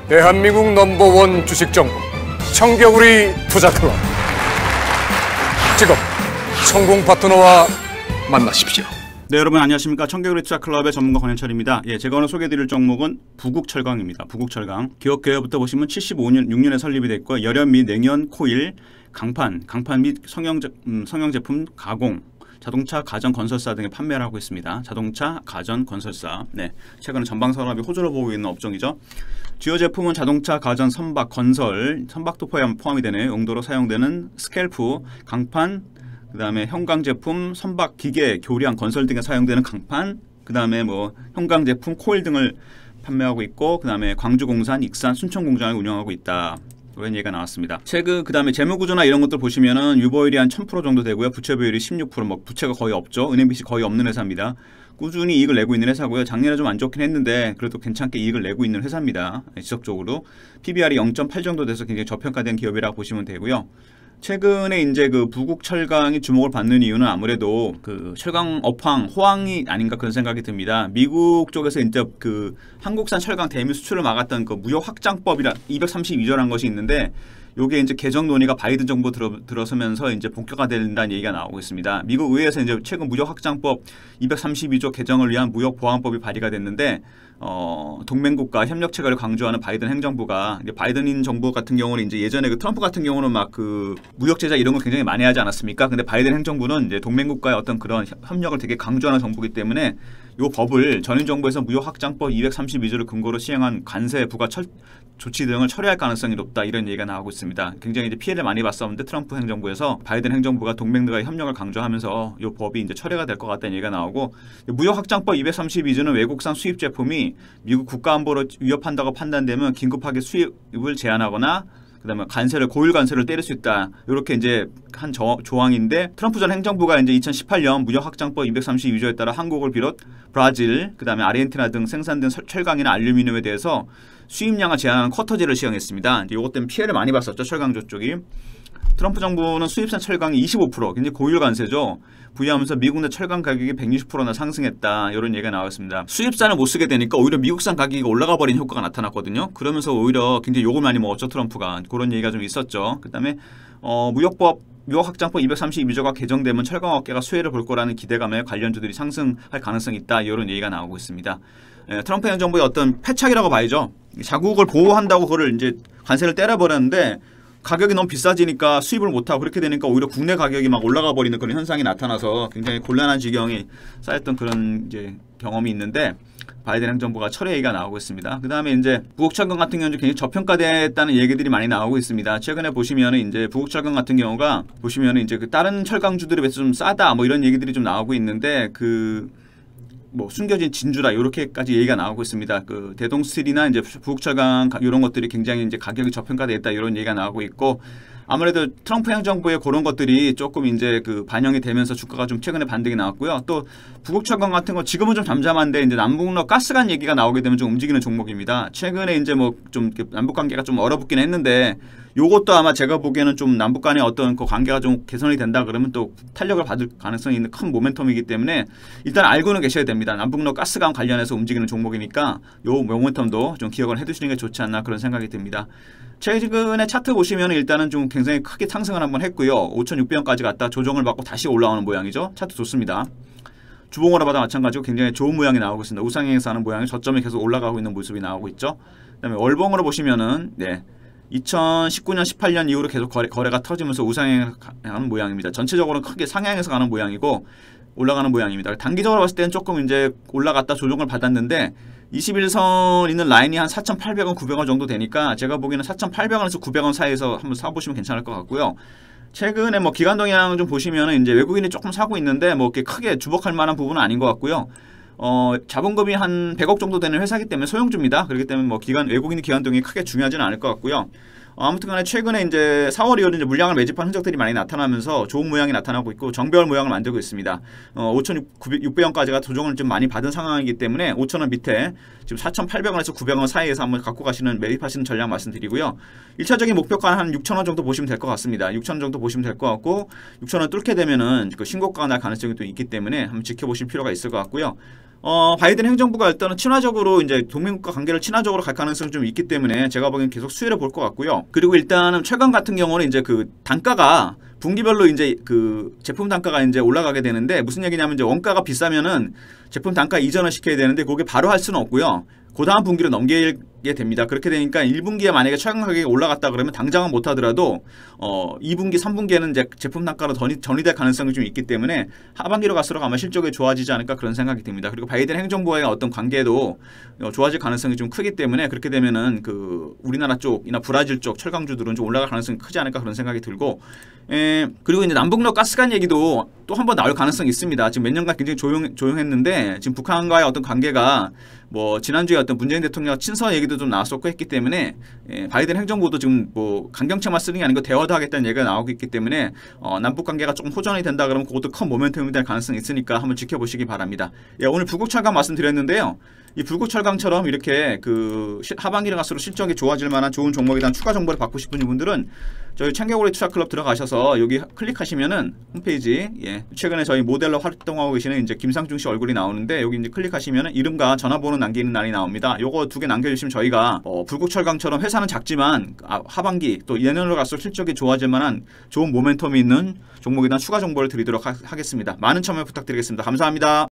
대한민국 넘버원 주식정보 청겨구리 투자클럽. 지금 성공 파트너와 만나십시오. 네, 여러분 안녕하십니까. 청겨구리 투자클럽의 전문가 권현철입니다. 예, 제가 오늘 소개해드릴 종목은 부국철강입니다. 부국철강. 기업 개요부터 보시면 75년 6년에 설립이 됐고 열연 및 냉연 코일, 강판 및 성형 제품 가공, 자동차 가전 건설사 등에 판매를 하고 있습니다. 자동차 가전 건설사. 네, 최근에 전방 산업이 호조를 보고 있는 업종이죠. 주요 제품은 자동차 가전 선박 건설, 선박도 포함이 되는 용도로 사용되는 스캘프, 강판, 그 다음에 형광 제품, 선박 기계, 교량, 건설 등에 사용되는 강판, 그 다음에 뭐 형광 제품, 코일 등을 판매하고 있고, 그 다음에 광주공산, 익산, 순천 공장을 운영하고 있다. 이런 얘기가 나왔습니다. 최근 그 다음에 재무구조나 이런 것들 보시면은 유보율이 한 1000% 정도 되고요. 부채 비율이 16%, 뭐 부채가 거의 없죠. 은행 빚이 거의 없는 회사입니다. 꾸준히 이익을 내고 있는 회사고요. 작년에 좀 안 좋긴 했는데 그래도 괜찮게 이익을 내고 있는 회사입니다. 지속적으로 PBR이 0.8 정도 돼서 굉장히 저평가된 기업이라고 보시면 되고요. 최근에 이제 그 부국철강이 주목을 받는 이유는 아무래도 그 철강 업황 호황이 아닌가 그런 생각이 듭니다. 미국 쪽에서 이제 그 한국산 철강 대미 수출을 막았던 그 무역 확장법이라 232조라는 것이 있는데 요게 이제 개정 논의가 바이든 정부 들어서면서 이제 본격화된다는 얘기가 나오고 있습니다. 미국 의회에서 이제 최근 무역 확장법 232조 개정을 위한 무역 보완법이 발의가 됐는데 동맹국가 협력 체계를 강조하는 바이든 행정부가 이제 바이든 정부 같은 경우는 이제 예전에 그 트럼프 같은 경우는 막 그 무역 제재 이런 거 굉장히 많이 하지 않았습니까? 근데 바이든 행정부는 이제 동맹국가의 어떤 그런 협력을 되게 강조하는 정부이기 때문에 요 법을 전임 정부에서 무역 확장법 232조를 근거로 시행한 관세 부과 조치 등을 처리할 가능성이 높다 이런 얘기가 나오고 있습니다. 굉장히 이제 피해를 많이 봤었는데 트럼프 행정부에서 바이든 행정부가 동맹들과의 협력을 강조하면서 이 법이 이제 처리가 될 것 같다는 얘기가 나오고 무역 확장법 232조는 외국산 수입 제품이 미국 국가안보를 위협한다고 판단되면 긴급하게 수입을 제한하거나 그다음에 고율 관세를 때릴 수 있다. 이렇게 이제 한 조항인데 트럼프 전 행정부가 이제 2018년 무역 확장법 232조에 따라 한국을 비롯 브라질, 그다음에 아르헨티나 등 생산된 철강이나 알루미늄에 대해서 수입량을 제한하는 쿼터제를 시행했습니다. 이제 이것 때문에 피해를 많이 봤었죠. 철강조 쪽이. 트럼프 정부는 수입산 철강이 25%, 굉장히 고율 관세죠. 부여하면서 미국 내 철강 가격이 160%나 상승했다. 이런 얘기가 나왔습니다. 수입산을 못 쓰게 되니까 오히려 미국산 가격이 올라가 버린 효과가 나타났거든요. 그러면서 오히려 굉장히 욕을 많이 먹었죠. 트럼프가. 그런 얘기가 좀 있었죠. 그 다음에 무역 확장법 232조가 개정되면 철강업계가 수혜를 볼 거라는 기대감에 관련주들이 상승할 가능성이 있다. 이런 얘기가 나오고 있습니다. 트럼프 행정부의 어떤 패착이라고 봐야죠. 자국을 보호한다고 그거를 이제 관세를 때려버렸는데 가격이 너무 비싸지니까 수입을 못하고 그렇게 되니까 오히려 국내 가격이 막 올라가 버리는 그런 현상이 나타나서 굉장히 곤란한 지경이 쌓였던 그런 이제 경험이 있는데 바이든 행정부가 철회 얘기가 나오고 있습니다. 그 다음에 이제 부국철강 같은 경우는 굉장히 저평가됐다는 얘기들이 많이 나오고 있습니다. 최근에 보시면은 이제 부국철강 같은 경우가 보시면은 이제 그 다른 철강주들에 비해서 좀 싸다 뭐 이런 얘기들이 좀 나오고 있는데 뭐 숨겨진 진주라 이렇게까지 얘기가 나오고 있습니다. 그 대동스틸이나 이제 부국철강 이런 것들이 굉장히 이제 가격이 저평가됐다 이런 얘기가 나오고 있고 아무래도 트럼프 행정부의 그런 것들이 조금 이제 그 반영이 되면서 주가가 좀 최근에 반등이 나왔고요. 또 부국철강 같은 거 지금은 좀 잠잠한데 이제 남북로 가스관 얘기가 나오게 되면 좀 움직이는 종목입니다. 최근에 이제 뭐 좀 남북 관계가 좀 얼어붙긴 했는데 요것도 아마 제가 보기에는 좀 남북 간의 어떤 그 관계가 좀 개선이 된다 그러면 또 탄력을 받을 가능성이 있는 큰 모멘텀이기 때문에 일단 알고는 계셔야 됩니다. 남북로 가스관 관련해서 움직이는 종목이니까 요 모멘텀도 좀 기억을 해두시는 게 좋지 않나 그런 생각이 듭니다. 최근에 차트 보시면 일단은 좀 굉장히 크게 상승을 한번 했고요. 5,600원까지 갔다 조정을 받고 다시 올라오는 모양이죠. 차트 좋습니다. 주봉으로 봐도 마찬가지고 굉장히 좋은 모양이 나오고 있습니다. 우상향에서 하는 모양이 저점이 계속 올라가고 있는 모습이 나오고 있죠. 그다음에 월봉으로 보시면은 2019년 18년 이후로 계속 거래가 터지면서 우상향하는 모양입니다. 전체적으로는 크게 상향해서 가는 모양이고 올라가는 모양입니다. 단기적으로 봤을 때는 조금 이제 올라갔다 조정을 받았는데 21선 있는 라인이 한 4,800원, 900원 정도 되니까 제가 보기에는 4,800원에서 900원 사이에서 한번 사보시면 괜찮을 것 같고요. 최근에 뭐 기관 동향 좀 보시면은 이제 외국인이 조금 사고 있는데 뭐 이렇게 크게 주목할 만한 부분은 아닌 것 같고요. 자본금이 한 100억 정도 되는 회사이기 때문에 소형주입니다. 그렇기 때문에 뭐 외국인 기관 동향이 크게 중요하지는 않을 것 같고요. 아무튼간에 최근에 이제 4월 이후로 이제 물량을 매집한 흔적들이 많이 나타나면서 좋은 모양이 나타나고 있고 정배열 모양을 만들고 있습니다. 5,600원까지가 조정을 좀 많이 받은 상황이기 때문에 5,000원 밑에 지금 4,800원에서 900원 사이에서 한번 갖고 가시는 매입하시는 전략 말씀드리고요. 1차적인 목표가 한 6,000원 정도 보시면 될 것 같습니다. 6,000원 정도 보시면 될 것 같고 6,000원 뚫게 되면은 그 신고가가 날 가능성이 또 있기 때문에 한번 지켜보실 필요가 있을 것 같고요. 바이든 행정부가 일단은 친화적으로 이제 동맹국가 관계를 친화적으로 갈 가능성이 좀 있기 때문에 제가 보기엔 계속 수혜를 볼 것 같고요. 그리고 일단은 최근 같은 경우는 이제 그 단가가 분기별로 이제 그 제품 단가가 이제 올라가게 되는데 무슨 얘기냐면 이제 원가가 비싸면은 제품 단가 이전을 시켜야 되는데 그게 바로 할 수는 없고요. 그 다음 분기로 넘기게 됩니다. 그렇게 되니까 1분기에 만약에 최근 가격이 올라갔다 그러면 당장은 못하더라도 2분기, 3분기에는 이제 제품 단가로 전이될 가능성이 좀 있기 때문에 하반기로 갈수록 아마 실적이 좋아지지 않을까 그런 생각이 듭니다. 그리고 바이든 행정부와의 어떤 관계도 좋아질 가능성이 좀 크기 때문에 그렇게 되면은 그 우리나라 쪽이나 브라질 쪽 철강주들은 좀 올라갈 가능성이 크지 않을까 그런 생각이 들고 그리고 이제 남북로 가스관 얘기도 또 한 번 나올 가능성이 있습니다. 지금 몇 년간 굉장히 조용했는데 지금 북한과의 어떤 관계가 뭐 지난주에 어떤 문재인 대통령 친서 얘기도 좀 나왔었고 했기 때문에 바이든 행정부도 지금 뭐 강경책만 쓰는 게 아니고 대화도 하겠다는 얘기가 나오고 있기 때문에 남북 관계가 조금 호전이 된다 그러면 그것도 큰 모멘텀이 될 가능성이 있으니까 한번 지켜보시기 바랍니다. 오늘 부국철강 말씀드렸는데요. 이 불구철강처럼 이렇게 그 하반기를 갈수록 실적이 좋아질 만한 좋은 종목에 대한 추가 정보를 받고 싶은 분들은 저희 청개구리 투자클럽 들어가셔서 여기 클릭하시면은 홈페이지 최근에 저희 모델로 활동하고 계시는 이제 김상중 씨 얼굴이 나오는데 여기 이제 클릭하시면은 이름과 전화번호 남기는 날이 나옵니다. 요거 2개 남겨주시면 저희가 불구철강처럼 회사는 작지만 하반기 또 내년으로 갈수록 실적이 좋아질 만한 좋은 모멘텀이 있는 종목에 대한 추가 정보를 드리도록 하겠습니다. 많은 참여 부탁드리겠습니다. 감사합니다.